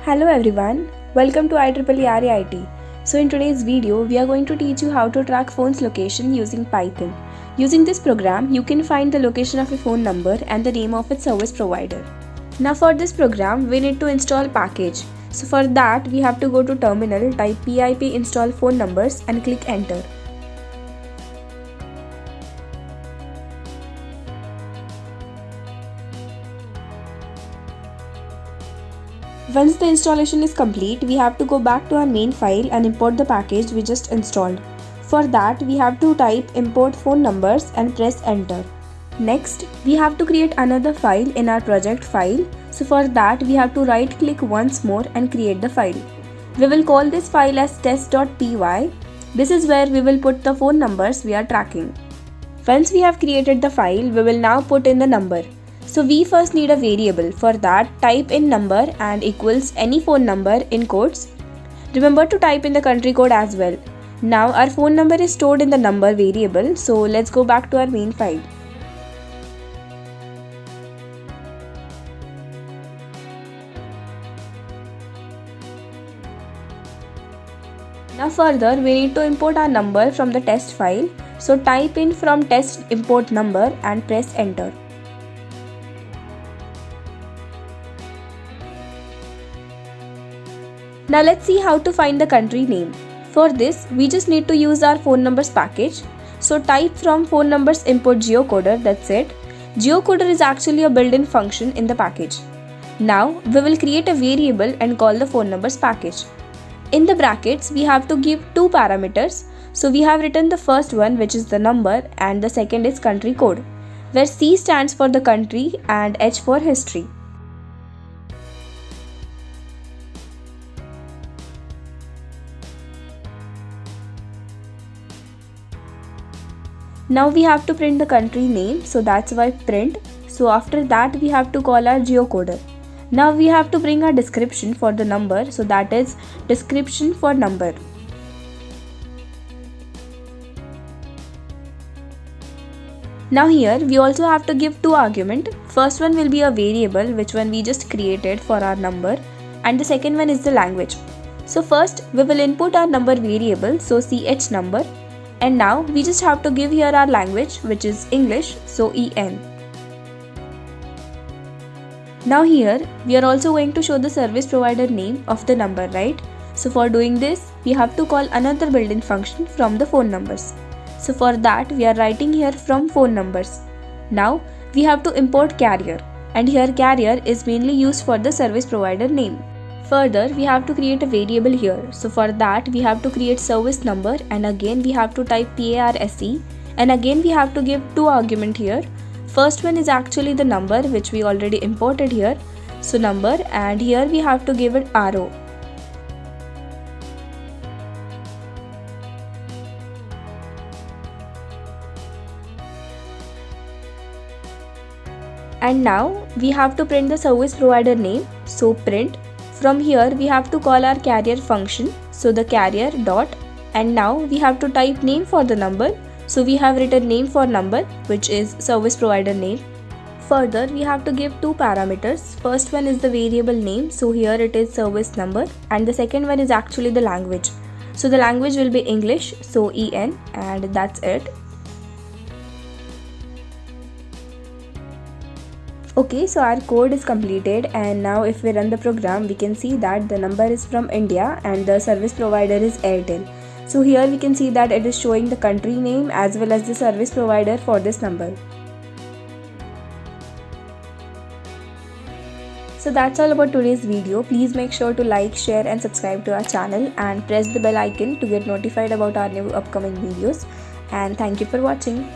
Hello everyone, welcome to IEEERAIT. So in today's video, we are going to teach you how to track phone's location using Python. Using this program, you can find the location of a phone number and the name of its service provider. Now for this program, we need to install package. So for that, we have to go to terminal, type pip install phone numbers and click enter. Once the installation is complete, we have to go back to our main file and import the package we just installed. For that, we have to type import phone numbers and press enter. Next, we have to create another file in our project file. So for that, we have to right click once more and create the file. We will call this file as test.py. This is where we will put the phone numbers we are tracking. Once we have created the file, we will now put in the number. So we first need a variable. For that, type in number and equals any phone number in quotes. Remember to type in the country code as well. Now our phone number is stored in the number variable, so let's go back to our main file. Now further, we need to import our number from the test file. So type in from test import number and press enter. Now let's see how to find the country name. For this, we just need to use our phone numbers package. So type from phone numbers import geocoder, that's it. Geocoder is actually a built-in function in the package. Now we will create a variable and call the phone numbers package. In the brackets, we have to give two parameters. So we have written the first one, which is the number, and the second is country code, where C stands for the country and H for history. Now we have to print the country name, so that's why print. So after that, we have to call our geocoder. Now we have to bring our description for the number, so that is description for number. Now here we also have to give two arguments. First one will be a variable, which one we just created for our number, and the second one is the language. So first we will input our number variable, so ch number. And now we just have to give here our language, which is English, so EN. Now here we are also going to show the service provider name of the number, right? So for doing this, we have to call another built-in function from the phone numbers. So for that, we are writing here from phone numbers. Now we have to import carrier, and here carrier is mainly used for the service provider name. Further, we have to create a variable here. So for that, we have to create service number, and again we have to type PARSE, and again we have to give two arguments here. First one is actually the number, which we already imported here. So number, and here we have to give it arrow. And now we have to print the service provider name, so print. From here we have to call our carrier function, so the carrier dot, and now we have to type name for the number. So we have written name for number, which is service provider name. Further, we have to give two parameters. First one is the variable name, so here it is service number, and the second one is actually the language. So the language will be English, so EN, and that's it. Okay, so our code is completed, and now if we run the program, we can see that the number is from India and the service provider is Airtel. So here we can see that it is showing the country name as well as the service provider for this number. So that's all about today's video. Please make sure to like, share and subscribe to our channel, and press the bell icon to get notified about our new upcoming videos. And thank you for watching.